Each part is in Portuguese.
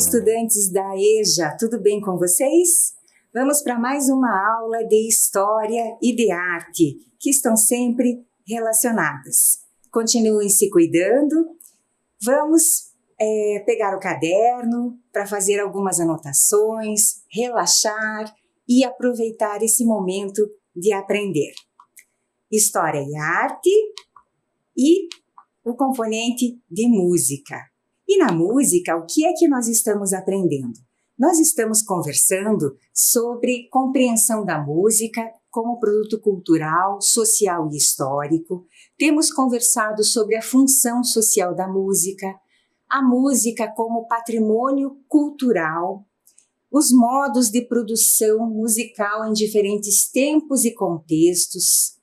estudantes da EJA, tudo bem com vocês? Vamos para mais uma aula de História e de Arte, que estão sempre relacionadas. Continuem se cuidando. Vamos pegar o caderno para fazer algumas anotações, relaxar e aproveitar esse momento de aprender. História e Arte e o componente de música. E na música, o que é que nós estamos aprendendo? Nós estamos conversando sobre compreensão da música como produto cultural, social e histórico. Temos conversado sobre a função social da música, a música como patrimônio cultural, os modos de produção musical em diferentes tempos e contextos,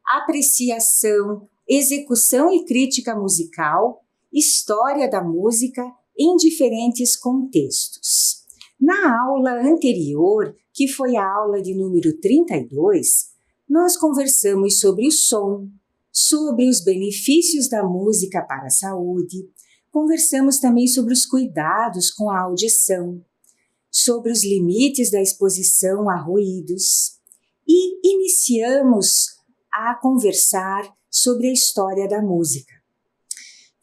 apreciação, execução e crítica musical, história da música em diferentes contextos. Na aula anterior, que foi a aula de número 32, nós conversamos sobre o som, sobre os benefícios da música para a saúde, conversamos também sobre os cuidados com a audição, sobre os limites da exposição a ruídos e iniciamos a conversar sobre a história da música.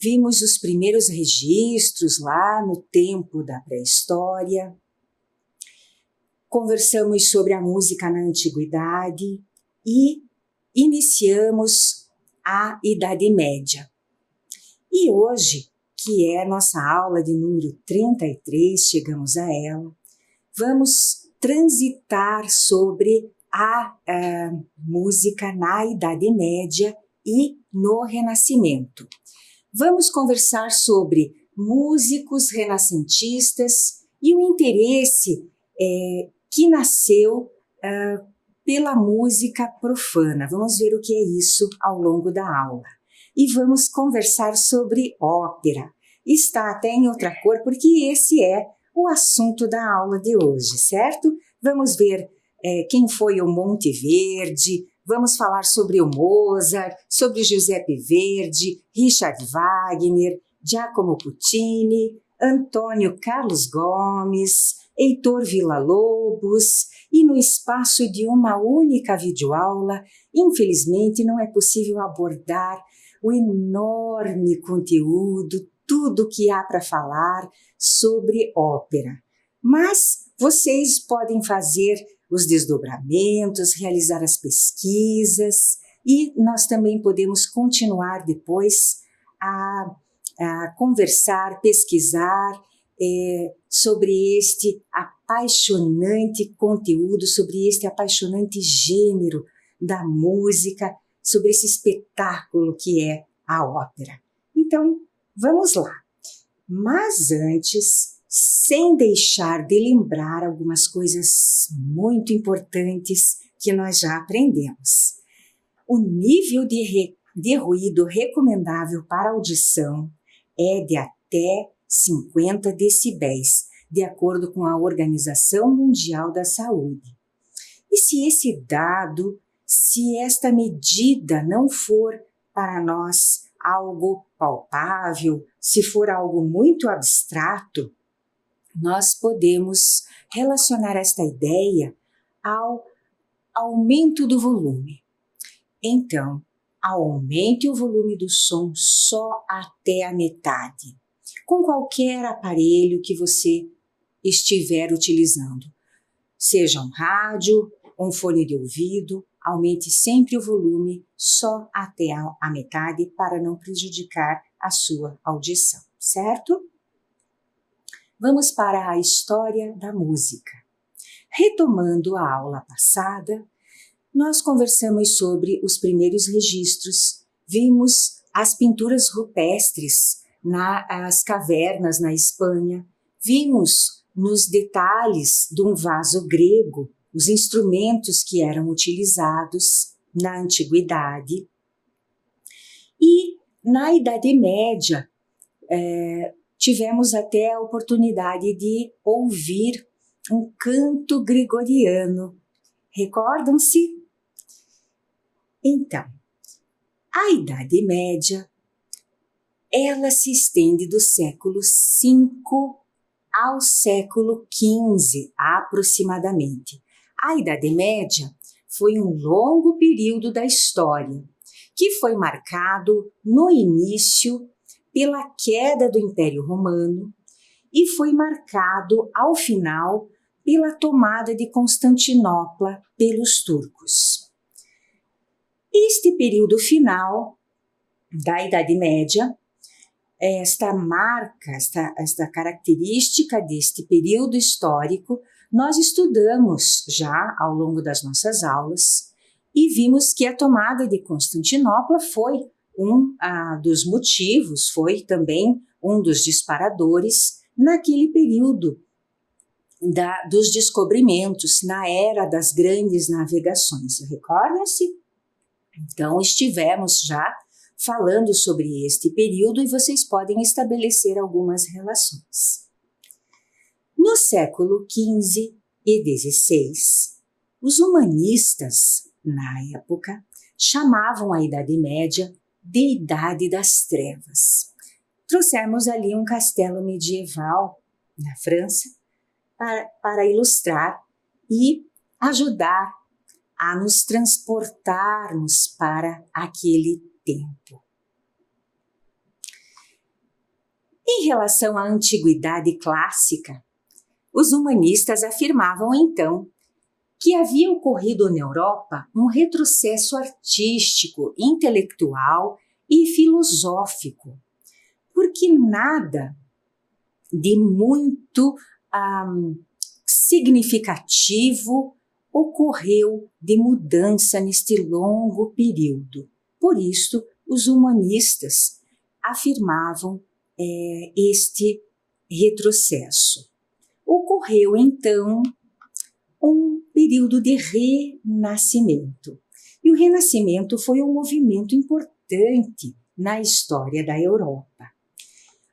Vimos os primeiros registros lá no tempo da pré-história, conversamos sobre a música na antiguidade e iniciamos a Idade Média. E hoje, que é a nossa aula de número 33, chegamos a ela, vamos transitar sobre a música na Idade Média e no Renascimento. Vamos conversar sobre músicos renascentistas e o interesse que nasceu pela música profana. Vamos ver o que é isso ao longo da aula. E vamos conversar sobre ópera. Está até em outra cor, porque esse é o assunto da aula de hoje, certo? Vamos ver quem foi o Monteverdi, vamos falar sobre o Mozart, sobre Giuseppe Verdi, Richard Wagner, Giacomo Puccini, Antônio Carlos Gomes, Heitor Villa-Lobos, e no espaço de uma única videoaula, infelizmente não é possível abordar o enorme conteúdo, tudo que há para falar sobre ópera. Mas vocês podem fazer os desdobramentos, realizar as pesquisas e nós também podemos continuar depois a conversar, pesquisar sobre este apaixonante conteúdo, sobre este apaixonante gênero da música, sobre esse espetáculo que é a ópera. Então, vamos lá. Mas antes, sem deixar de lembrar algumas coisas muito importantes que nós já aprendemos. O nível de ruído recomendável para audição é de até 50 decibéis, de acordo com a Organização Mundial da Saúde. E se esta medida não for para nós algo palpável, se for algo muito abstrato, nós podemos relacionar esta ideia ao aumento do volume. Então, aumente o volume do som só até a metade, com qualquer aparelho que você estiver utilizando. Seja um rádio, um fone de ouvido, aumente sempre o volume só até a metade para não prejudicar a sua audição, certo? Vamos para a história da música. Retomando a aula passada, nós conversamos sobre os primeiros registros, vimos as pinturas rupestres nas cavernas na Espanha, vimos nos detalhes de um vaso grego os instrumentos que eram utilizados na antiguidade. E na Idade Média, tivemos até a oportunidade de ouvir um canto gregoriano. Recordam-se? Então, a Idade Média, ela se estende do século V ao século XV, aproximadamente. A Idade Média foi um longo período da história, que foi marcado no início pela queda do Império Romano e foi marcado ao final pela tomada de Constantinopla pelos turcos. Este período final da Idade Média, esta marca, esta característica deste período histórico, nós estudamos já ao longo das nossas aulas e vimos que a tomada de Constantinopla foi um dos motivos, foi também um dos disparadores naquele período dos descobrimentos, na era das grandes navegações. Recordam-se? Então, estivemos já falando sobre este período e vocês podem estabelecer algumas relações. No século XV e XVI, os humanistas, na época, chamavam a Idade Média de Idade das Trevas. Trouxemos ali um castelo medieval na França para ilustrar e ajudar a nos transportarmos para aquele tempo. Em relação à antiguidade clássica, os humanistas afirmavam então que havia ocorrido na Europa um retrocesso artístico, intelectual e filosófico, porque nada de muito significativo ocorreu de mudança neste longo período. Por isso, os humanistas afirmavam este retrocesso. Ocorreu, então, um período de renascimento. E o renascimento foi um movimento importante na história da Europa.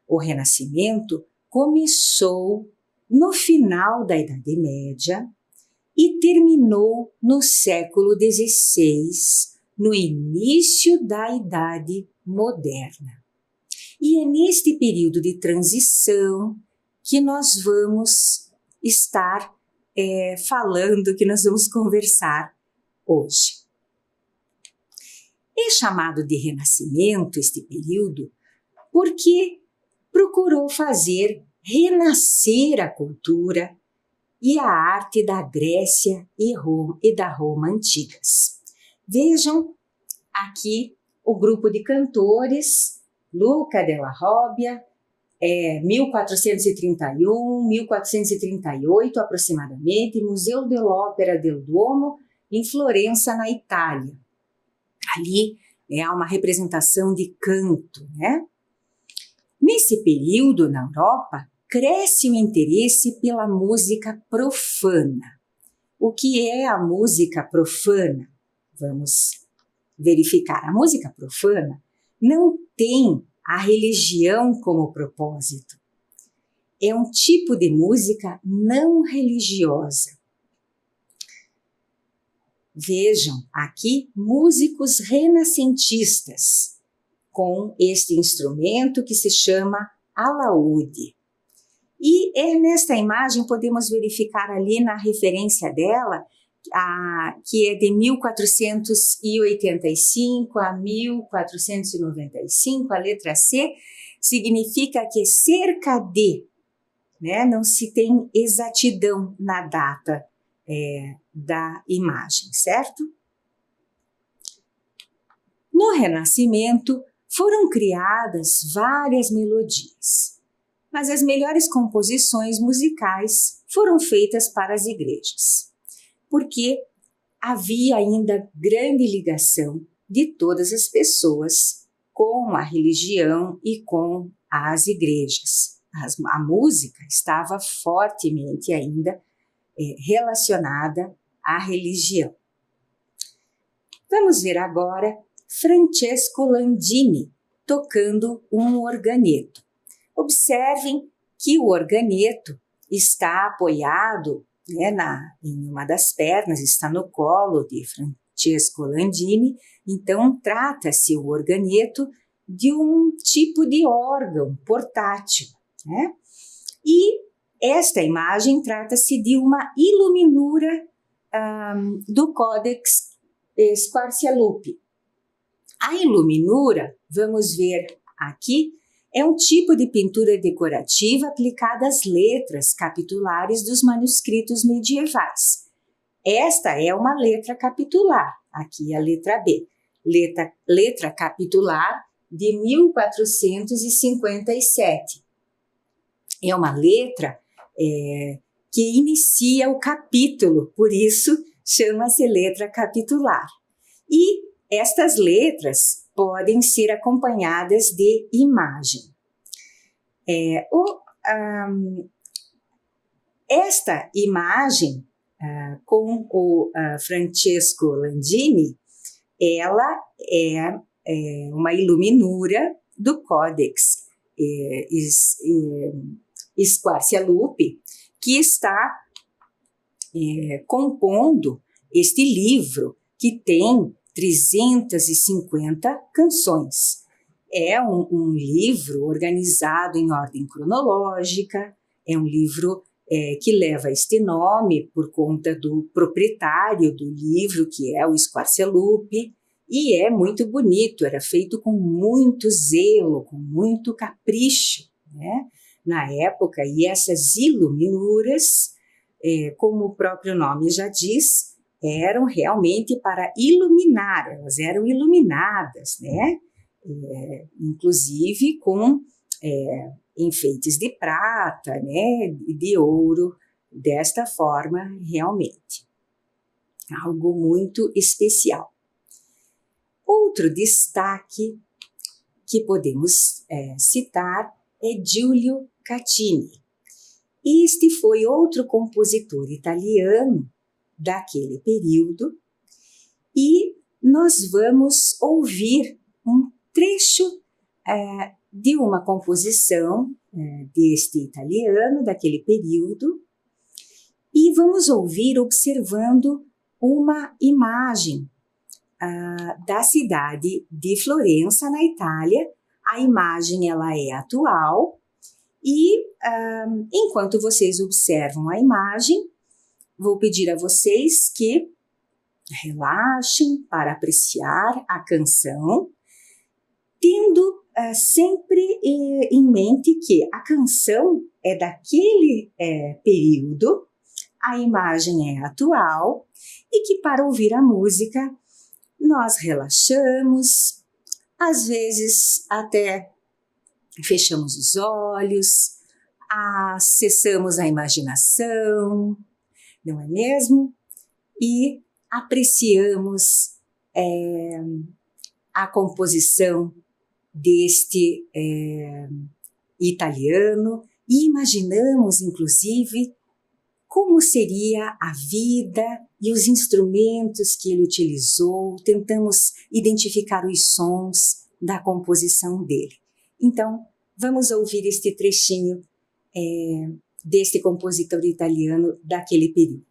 O renascimento começou no final da Idade Média e terminou no século XVI, no início da Idade Moderna. E é neste período de transição que nós vamos estar falando, que nós vamos conversar hoje. É chamado de Renascimento este período porque procurou fazer renascer a cultura e a arte da Grécia e da Roma antigas. Vejam aqui o grupo de cantores, Luca della Robbia, 1431, 1438 aproximadamente, Museu dell'Opera del Duomo, em Florença, na Itália. Ali há uma representação de canto, né? Nesse período, na Europa, cresce o interesse pela música profana. O que é a música profana? Vamos verificar. A música profana não tem a religião como propósito. É um tipo de música não religiosa. Vejam aqui músicos renascentistas com este instrumento que se chama alaúde. E nesta imagem podemos verificar ali na referência dela, que é de 1485 a 1495, a letra C, significa que cerca de, né, não se tem exatidão na data da imagem, certo? No Renascimento foram criadas várias melodias, mas as melhores composições musicais foram feitas para as igrejas, porque havia ainda grande ligação de todas as pessoas com a religião e com as igrejas. A música estava fortemente ainda relacionada à religião. Vamos ver agora Francesco Landini tocando um organeto. Observem que o organeto está apoiado em uma das pernas, está no colo de Francesco Landini, então trata-se o organeto de um tipo de órgão portátil, né? E Esta imagem trata-se de uma iluminura do Codex Squarcialupi. A iluminura, vamos ver aqui, é um tipo de pintura decorativa aplicada às letras capitulares dos manuscritos medievais. Esta é uma letra capitular, aqui a letra B, letra capitular de 1457. É uma letra que inicia o capítulo, por isso chama-se letra capitular. E estas letras podem ser acompanhadas de imagem. Esta imagem com o Francesco Landini, ela é uma iluminura do Codex Squarcialupi, que está compondo este livro que tem 350 canções. É um livro organizado em ordem cronológica, é um livro que leva este nome por conta do proprietário do livro, que é o Squarcialupi, e é muito bonito, era feito com muito zelo, com muito capricho, né? Na época, e essas iluminuras, como o próprio nome já diz, eram realmente para iluminar, elas eram iluminadas, né? Inclusive com enfeites de prata, né? De ouro, desta forma, realmente. Algo muito especial. Outro destaque que podemos citar é Giulio Caccini. Este foi outro compositor italiano daquele período e nós vamos ouvir um trecho de uma composição deste italiano daquele período e vamos ouvir observando uma imagem da cidade de Florença, na Itália. A imagem ela é atual e enquanto vocês observam a imagem, vou pedir a vocês que relaxem para apreciar a canção, tendo sempre em mente que a canção é daquele período, a imagem é atual e que para ouvir a música nós relaxamos, às vezes até fechamos os olhos, acessamos a imaginação, não é mesmo? E apreciamos a composição deste italiano e imaginamos, inclusive, como seria a vida e os instrumentos que ele utilizou, tentamos identificar os sons da composição dele. Então, vamos ouvir este trechinho deste compositor italiano daquele período.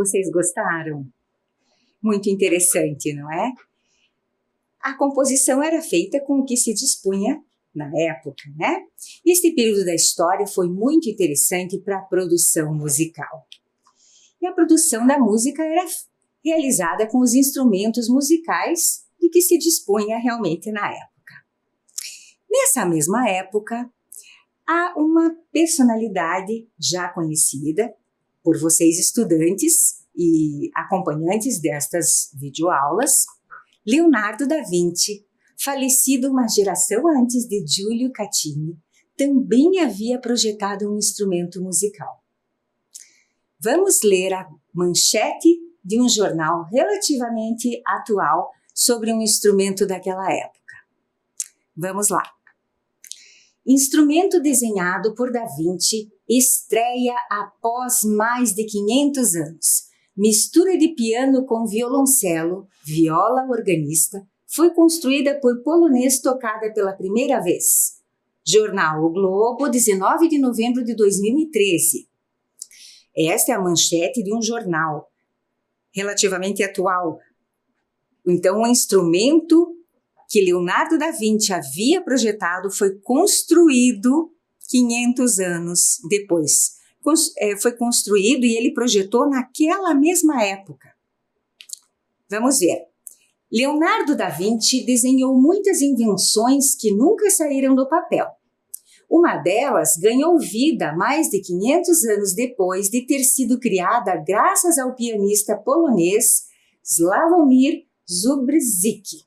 Vocês gostaram? Muito interessante, não é? A composição era feita com o que se dispunha na época, né? Este período da história foi muito interessante para a produção musical. E a produção da música era realizada com os instrumentos musicais de que se dispunha realmente na época. Nessa mesma época, há uma personalidade já conhecida por vocês estudantes e acompanhantes destas videoaulas, Leonardo da Vinci, falecido uma geração antes de Giulio Caccini, também havia projetado um instrumento musical. Vamos ler a manchete de um jornal relativamente atual sobre um instrumento daquela época. Vamos lá. Instrumento desenhado por Da Vinci estreia após mais de 500 anos. Mistura de piano com violoncelo, viola organista, foi construída por polonês tocada pela primeira vez. Jornal O Globo, 19 de novembro de 2013. Esta é a manchete de um jornal relativamente atual. Então, o instrumento que Leonardo da Vinci havia projetado foi construído 500 anos depois. Foi construído e ele projetou naquela mesma época. Vamos ver. Leonardo da Vinci desenhou muitas invenções que nunca saíram do papel. Uma delas ganhou vida mais de 500 anos depois de ter sido criada graças ao pianista polonês Sławomir Zubrzycki.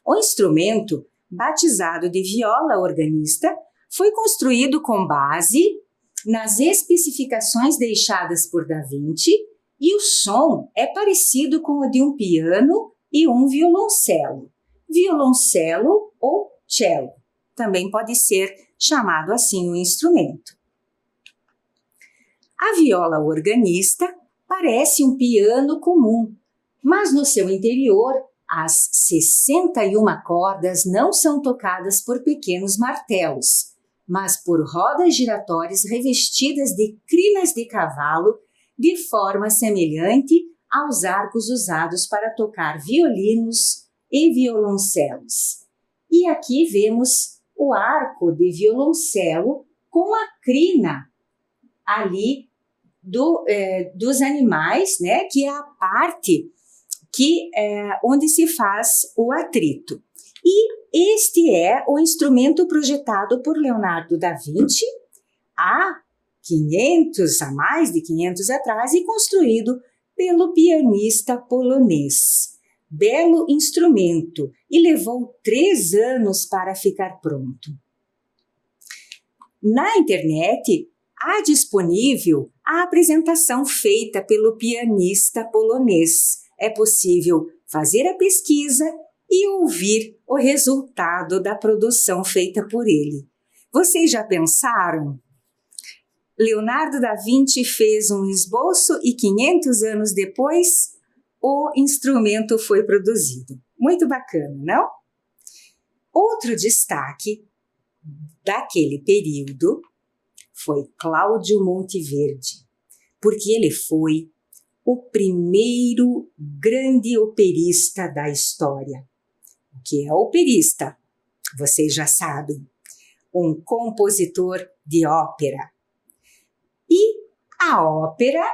O instrumento, batizado de viola organista, foi construído com base nas especificações deixadas por Da Vinci e o som é parecido com o de um piano e um violoncelo. Violoncelo ou cello. Também pode ser chamado assim o instrumento. A viola organista parece um piano comum, mas no seu interior as 61 cordas não são tocadas por pequenos martelos, mas por rodas giratórias revestidas de crinas de cavalo de forma semelhante aos arcos usados para tocar violinos e violoncelos. E aqui vemos o arco de violoncelo com a crina ali dos animais, né, que é a parte onde se faz o atrito. E este é o instrumento projetado por Leonardo da Vinci há mais de 500 atrás e construído pelo pianista polonês. Belo instrumento e levou 3 anos para ficar pronto. Na internet há disponível a apresentação feita pelo pianista polonês. É possível fazer a pesquisa e ouvir o resultado da produção feita por ele. Vocês já pensaram? Leonardo da Vinci fez um esboço e 500 anos depois, o instrumento foi produzido. Muito bacana, não? Outro destaque daquele período foi Cláudio Monteverdi, porque ele foi o primeiro grande operista da história. O que é operista? Vocês já sabem. Um compositor de ópera. E a ópera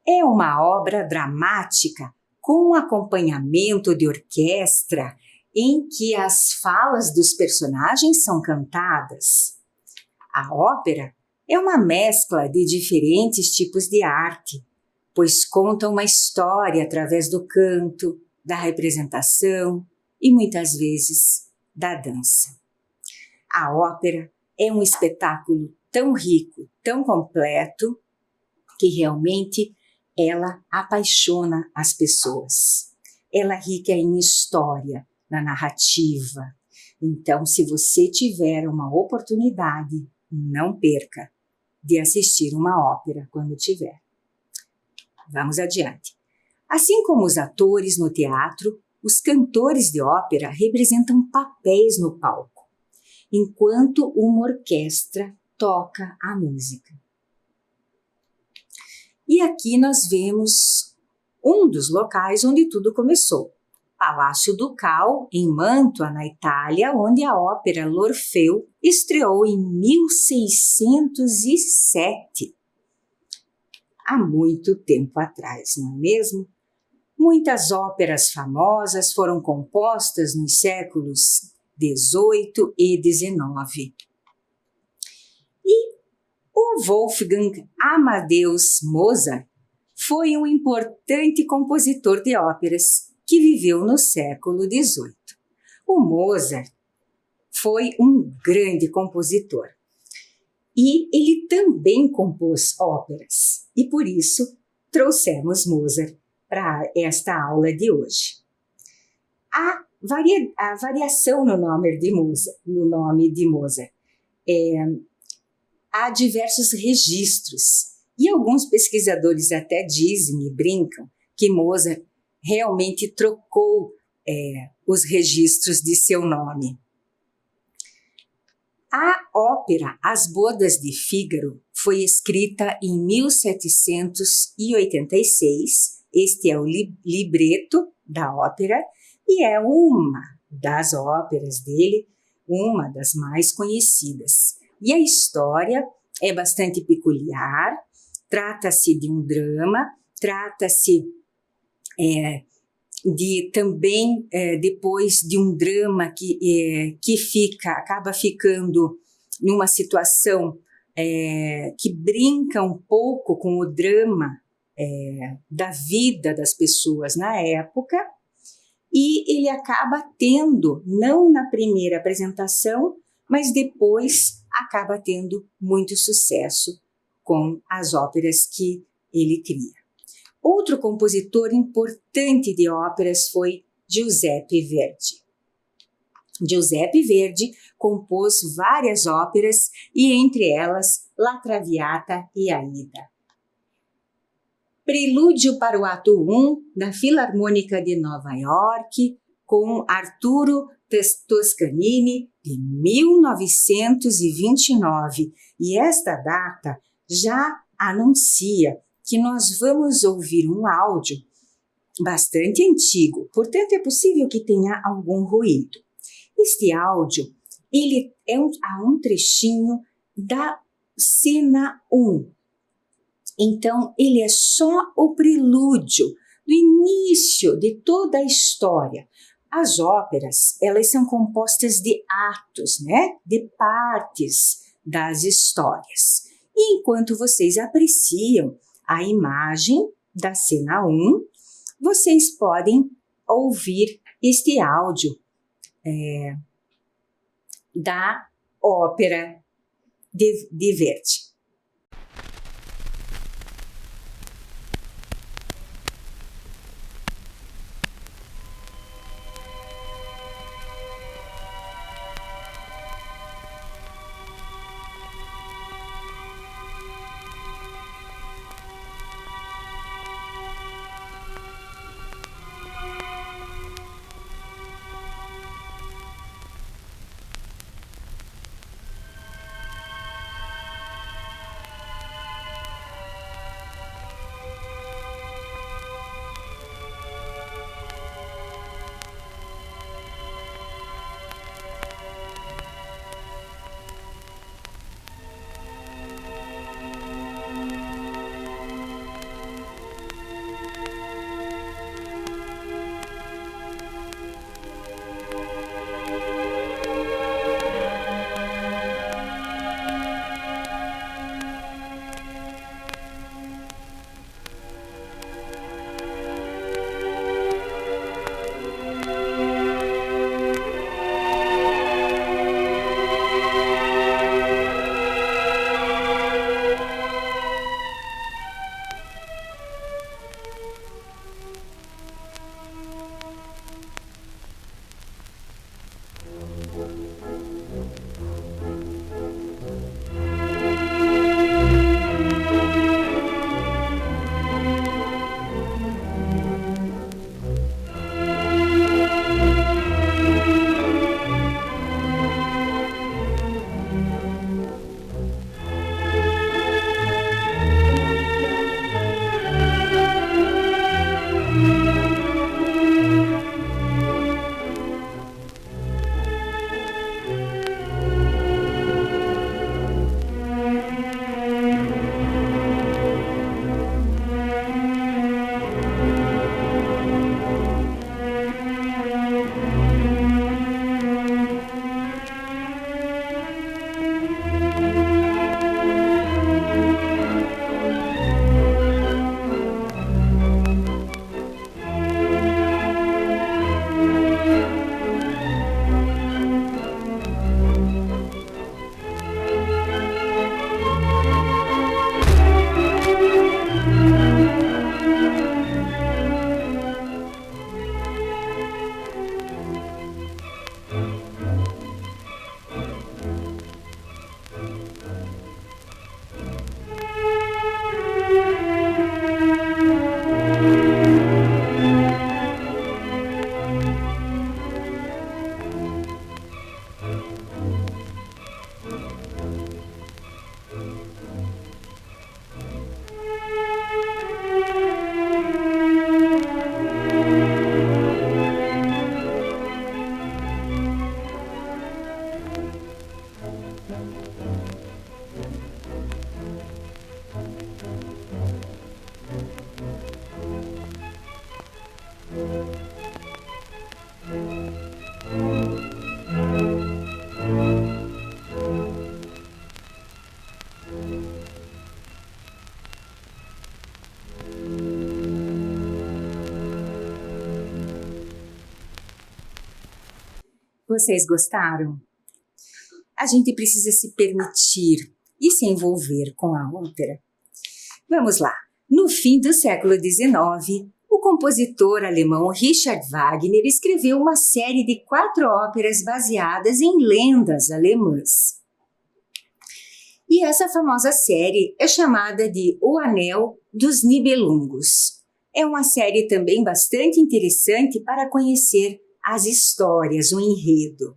é uma obra dramática com acompanhamento de orquestra em que as falas dos personagens são cantadas. A ópera é uma mescla de diferentes tipos de arte, pois conta uma história através do canto, da representação e muitas vezes da dança. A ópera é um espetáculo tão rico, tão completo, que realmente ela apaixona as pessoas. Ela é rica em história, na narrativa. Então, se você tiver uma oportunidade, não perca de assistir uma ópera quando tiver. Vamos adiante. Assim como os atores no teatro, os cantores de ópera representam papéis no palco, enquanto uma orquestra toca a música. E aqui nós vemos um dos locais onde tudo começou. Palácio Ducal, em Mantua, na Itália, onde a ópera L'Orfeu estreou em 1607. Há muito tempo atrás, não é mesmo? Muitas óperas famosas foram compostas nos séculos XVIII e XIX. E o Wolfgang Amadeus Mozart foi um importante compositor de óperas que viveu no século XVIII. O Mozart foi um grande compositor e ele também compôs óperas, e por isso trouxemos Mozart para esta aula de hoje. A variação no nome de Mozart. Há diversos registros, e alguns pesquisadores até dizem e brincam que Mozart realmente trocou os registros de seu nome. A ópera As Bodas de Fígaro foi escrita em 1786. Este é o libreto da ópera e é uma das óperas dele, uma das mais conhecidas. E a história é bastante peculiar, trata-se de um drama, trata-se depois de um drama que acaba ficando numa situação que brinca um pouco com o drama da vida das pessoas na época, e ele acaba tendo, não na primeira apresentação, mas depois acaba tendo muito sucesso com as óperas que ele cria. Outro compositor importante de óperas foi Giuseppe Verdi. Giuseppe Verdi compôs várias óperas e entre elas La Traviata e Aida. Prelúdio para o Ato I, da Filarmônica de Nova York, com Arturo Toscanini, de 1929. E esta data já anuncia que nós vamos ouvir um áudio bastante antigo, portanto é possível que tenha algum ruído. Este áudio, ele há um trechinho da cena 1. Então, ele é só o prelúdio do início de toda a história. As óperas, elas são compostas de atos, né? De partes das histórias. E enquanto vocês apreciam a imagem da cena 1, vocês podem ouvir este áudio da ópera de Verdi. Vocês gostaram? A gente precisa se permitir e se envolver com a ópera. Vamos lá. No fim do século XIX, o compositor alemão Richard Wagner escreveu uma série de 4 óperas baseadas em lendas alemãs. E essa famosa série é chamada de O Anel dos Nibelungos. É uma série também bastante interessante para conhecer as histórias, o enredo.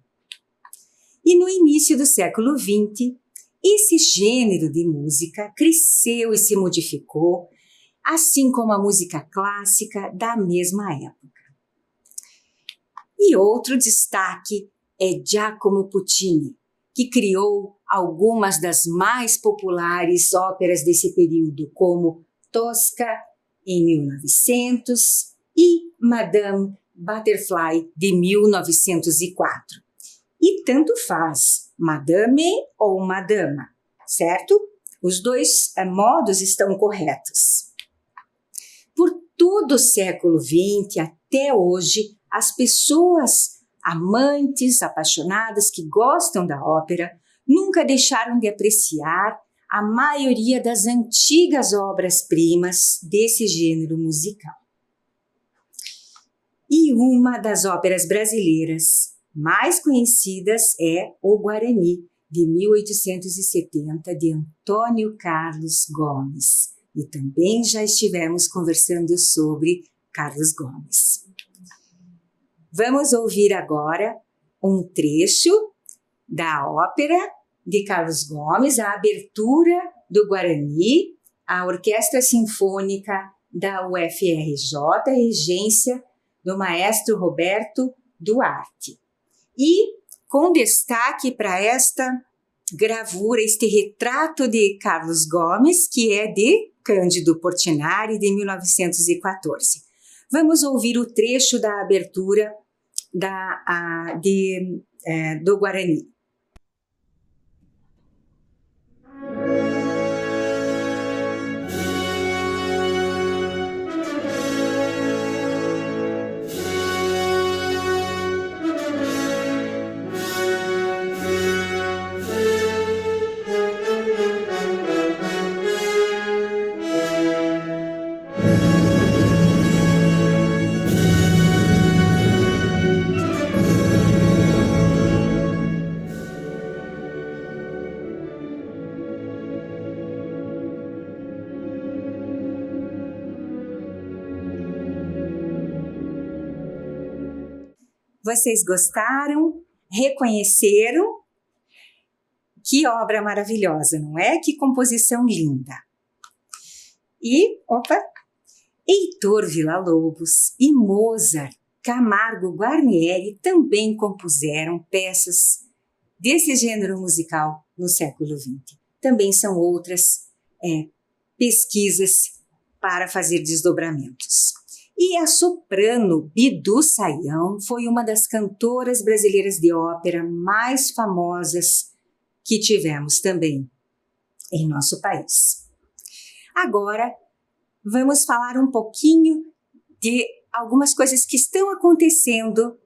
E no início do século XX, esse gênero de música cresceu e se modificou, assim como a música clássica da mesma época. E outro destaque é Giacomo Puccini, que criou algumas das mais populares óperas desse período, como Tosca, em 1900, e Madame Butterfly, de 1904. E tanto faz, madame ou madama, certo? Os dois modos estão corretos. Por todo o século XX até hoje, as pessoas amantes, apaixonadas que gostam da ópera nunca deixaram de apreciar a maioria das antigas obras-primas desse gênero musical. E uma das óperas brasileiras mais conhecidas é O Guarani, de 1870, de Antônio Carlos Gomes. E também já estivemos conversando sobre Carlos Gomes. Vamos ouvir agora um trecho da ópera de Carlos Gomes, a abertura do Guarani, a Orquestra Sinfônica da UFRJ, regência do maestro Roberto Duarte. E com destaque para esta gravura, este retrato de Carlos Gomes, que é de Cândido Portinari, de 1914. Vamos ouvir o trecho da abertura do Guarani. Vocês gostaram? Reconheceram? Que obra maravilhosa, não é? Que composição linda! E, Heitor Villa-Lobos e Mozart Camargo Guarnieri também compuseram peças desse gênero musical no século XX. Também são outras pesquisas para fazer desdobramentos. E a soprano Bidu Sayão foi uma das cantoras brasileiras de ópera mais famosas que tivemos também em nosso país. Agora, vamos falar um pouquinho de algumas coisas que estão acontecendo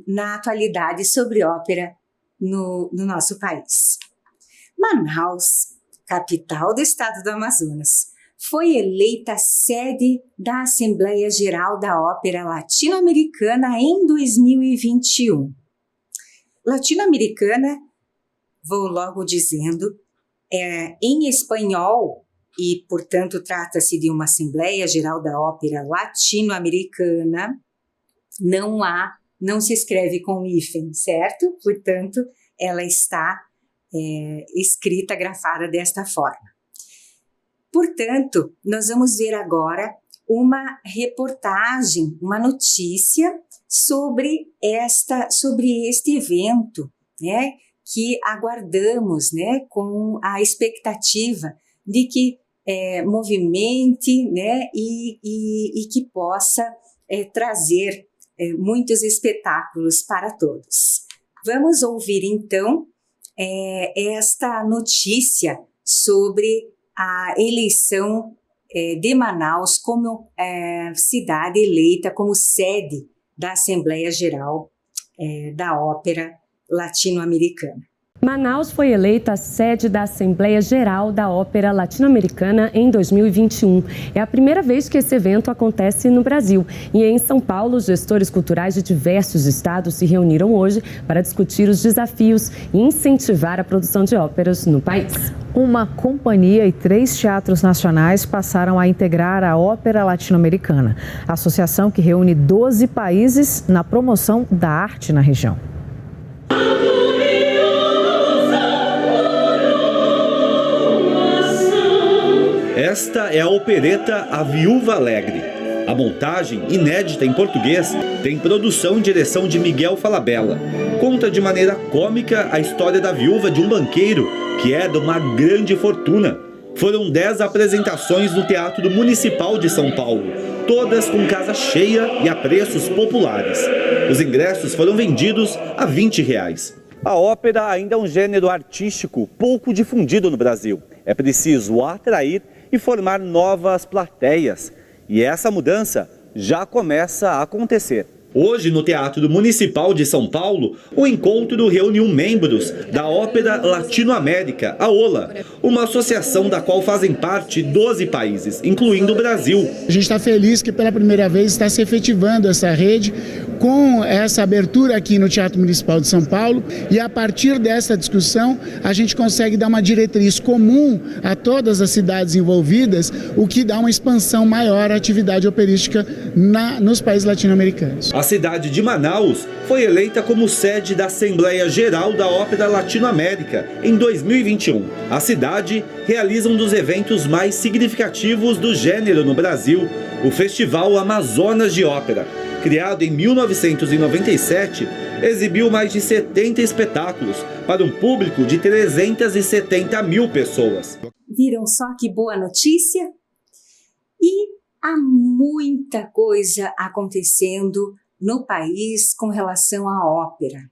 na atualidade sobre ópera no nosso país. Manaus, capital do estado do Amazonas, foi eleita sede da Assembleia Geral da Ópera Latino-Americana em 2021. Latino-Americana, vou logo dizendo, em espanhol, e portanto trata-se de uma Assembleia Geral da Ópera Latino-Americana, não se escreve com hífen, certo? Portanto, ela está escrita, grafada desta forma. Portanto, nós vamos ver agora uma reportagem, uma notícia sobre este evento, né, que aguardamos, né, com a expectativa de que movimente, né, e que possa trazer muitos espetáculos para todos. Vamos ouvir então esta notícia sobre a eleição de Manaus como cidade eleita como sede da Assembleia Geral da ópera latino-americana. Manaus foi eleita a sede da Assembleia Geral da Ópera Latino-Americana em 2021. É a primeira vez que esse evento acontece no Brasil. E em São Paulo, os gestores culturais de diversos estados se reuniram hoje para discutir os desafios e incentivar a produção de óperas no país. Uma companhia e 3 teatros nacionais passaram a integrar a Ópera Latino-Americana, a associação que reúne 12 países na promoção da arte na região. Esta é a opereta A Viúva Alegre. A montagem, inédita em português, tem produção e direção de Miguel Falabella. Conta de maneira cômica a história da viúva de um banqueiro que herda uma grande fortuna. Foram 10 apresentações no Teatro Municipal de São Paulo, todas com casa cheia e a preços populares. Os ingressos foram vendidos a R$20. A ópera ainda é um gênero artístico pouco difundido no Brasil. É preciso atrair e formar novas plateias. E essa mudança já começa a acontecer. Hoje, no Teatro Municipal de São Paulo, o encontro reuniu membros da Ópera Latino-América, a OLA, uma associação da qual fazem parte 12 países, incluindo o Brasil. A gente está feliz que pela primeira vez está se efetivando essa rede com essa abertura aqui no Teatro Municipal de São Paulo, e a partir dessa discussão a gente consegue dar uma diretriz comum a todas as cidades envolvidas, o que dá uma expansão maior à atividade operística nos países latino-americanos. A cidade de Manaus foi eleita como sede da Assembleia Geral da Ópera Latino-América em 2021. A cidade realiza um dos eventos mais significativos do gênero no Brasil, o Festival Amazonas de Ópera. Criado em 1997, exibiu mais de 70 espetáculos para um público de 370 mil pessoas. Viram só que boa notícia? E há muita coisa acontecendo no país com relação à ópera.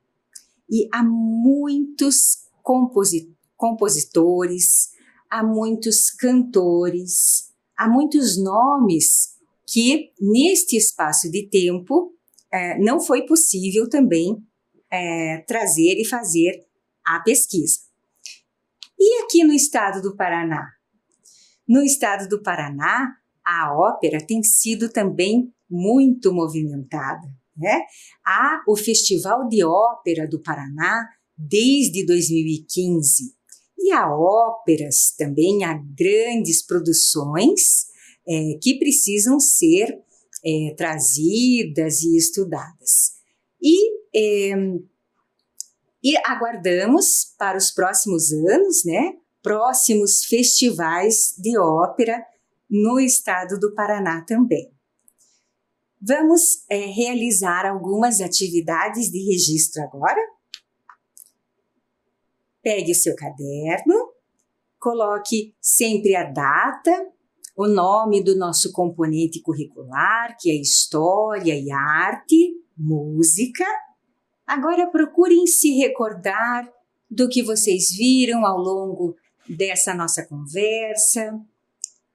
E há muitos compositores, há muitos cantores, há muitos nomes que neste espaço de tempo não foi possível também trazer e fazer a pesquisa. E aqui no estado do Paraná? No estado do Paraná, a ópera tem sido também muito movimentada, né? Há o Festival de Ópera do Paraná desde 2015. E há óperas também, há grandes produções que precisam ser trazidas e estudadas. E aguardamos para os próximos anos, né, próximos festivais de ópera no estado do Paraná também. Vamos realizar algumas atividades de registro agora. Pegue o seu caderno, coloque sempre a data, o nome do nosso componente curricular, que é História e Arte, Música. Agora procurem se recordar do que vocês viram ao longo dessa nossa conversa.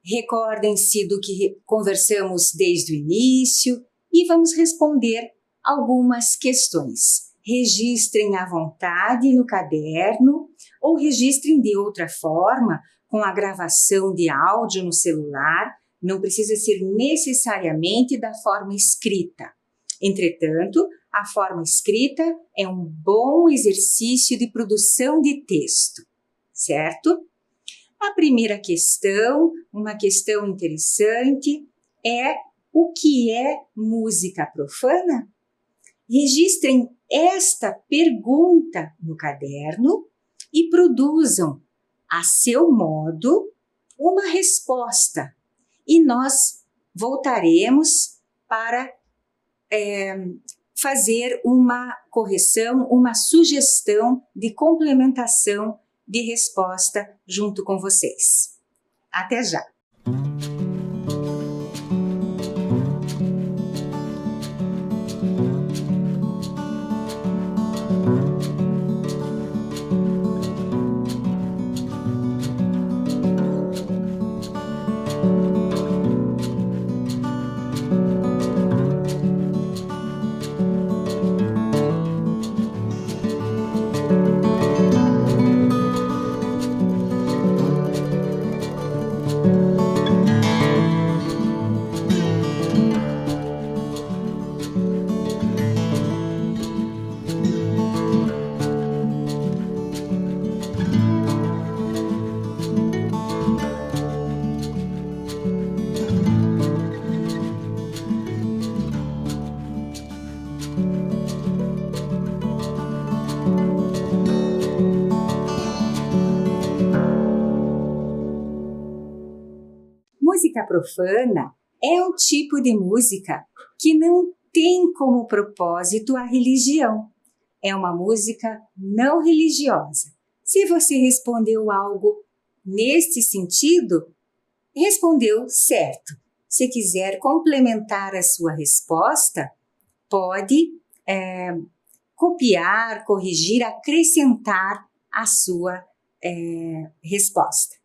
Recordem-se do que conversamos desde o início e vamos responder algumas questões. Registrem à vontade no caderno ou registrem de outra forma, com a gravação de áudio no celular, não precisa ser necessariamente da forma escrita. Entretanto, a forma escrita é um bom exercício de produção de texto, certo? A primeira questão, uma questão interessante, é o que é música profana? Registrem esta pergunta no caderno e produzam, a seu modo, uma resposta. E nós voltaremos para fazer uma correção, uma sugestão de complementação de resposta junto com vocês. Até já! música profana é um tipo de música que não tem como propósito a religião. É uma música não religiosa. Se você respondeu algo neste sentido, respondeu certo. Se quiser complementar a sua resposta, pode copiar, corrigir, acrescentar a sua resposta.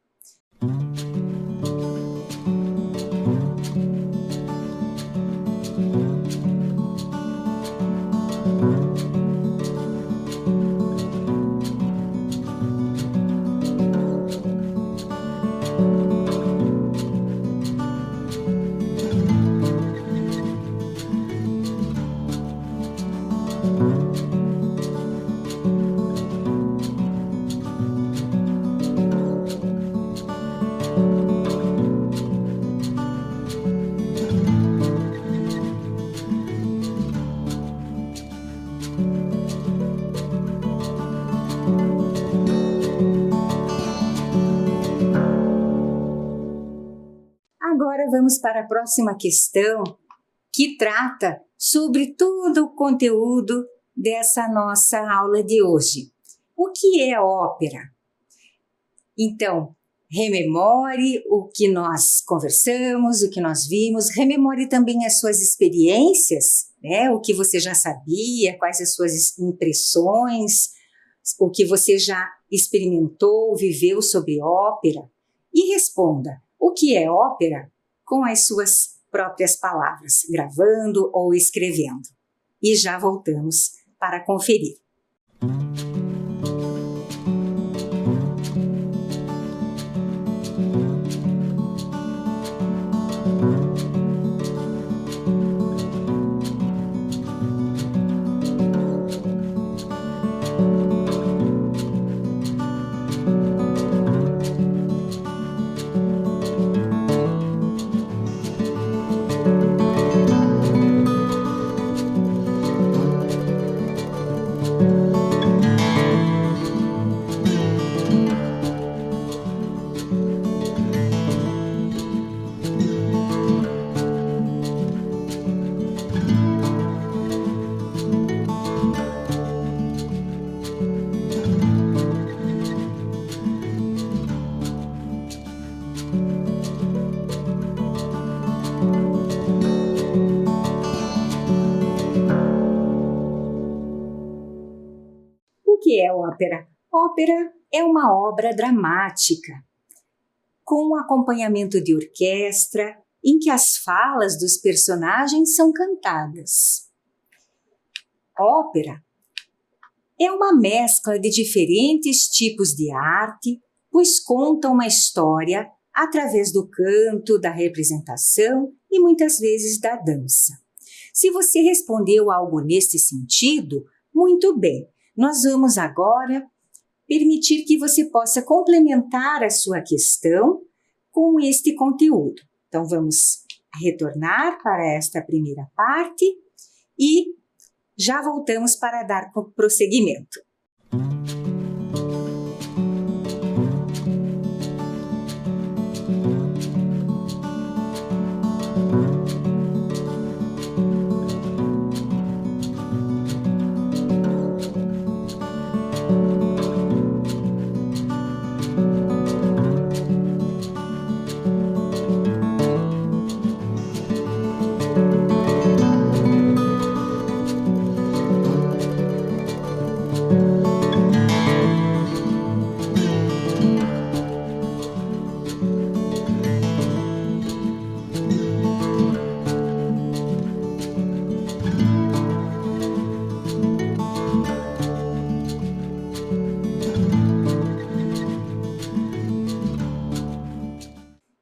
Agora vamos para a próxima questão, que trata sobre todo o conteúdo dessa nossa aula de hoje. O que é ópera? Então, rememore o que nós conversamos, o que nós vimos, rememore também as suas experiências, né? O que você já sabia, quais as suas impressões, o que você já experimentou, viveu sobre ópera, e responda: o que é ópera? Com as suas próprias palavras, gravando ou escrevendo. E já voltamos para conferir. O que é ópera? Ópera é uma obra dramática, com acompanhamento de orquestra, em que as falas dos personagens são cantadas. Ópera é uma mescla de diferentes tipos de arte, pois conta uma história através do canto, da representação e muitas vezes da dança. Se você respondeu algo nesse sentido, muito bem. Nós vamos agora permitir que você possa complementar a sua questão com este conteúdo. Então, vamos retornar para esta primeira parte e já voltamos para dar prosseguimento.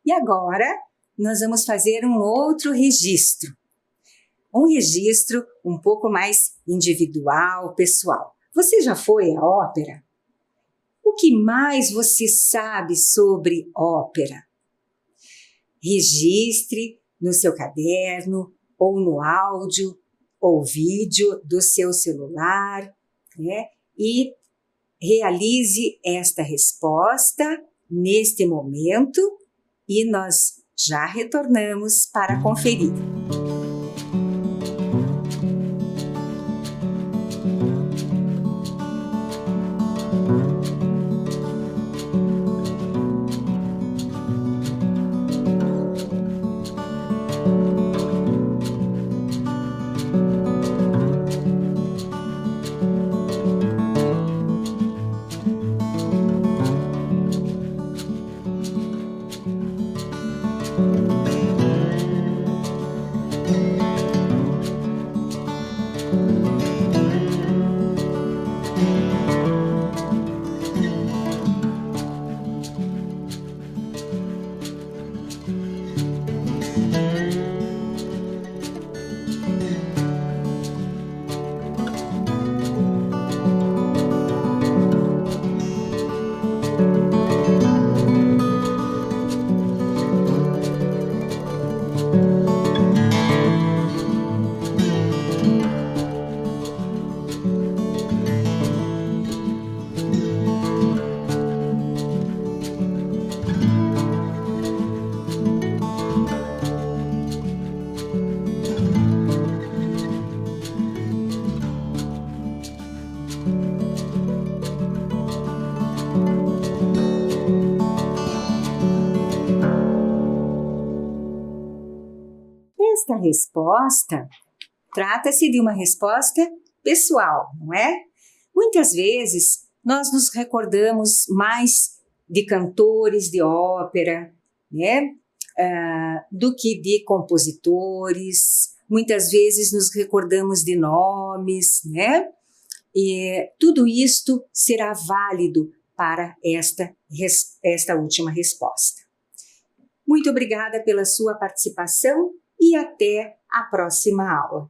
E agora, nós vamos fazer um outro registro. Um registro um pouco mais individual, pessoal. Você já foi à ópera? O que mais você sabe sobre ópera? Registre no seu caderno, ou no áudio, ou vídeo do seu celular, né? E realize esta resposta neste momento. E nós Já retornamos para conferir. Esta resposta trata-se de uma resposta pessoal, não é? Muitas vezes nós nos recordamos mais de cantores de ópera, né? Do que de compositores. Muitas vezes nos recordamos de nomes, né? E tudo isto será válido para esta última resposta. Muito obrigada pela sua participação e até a próxima aula.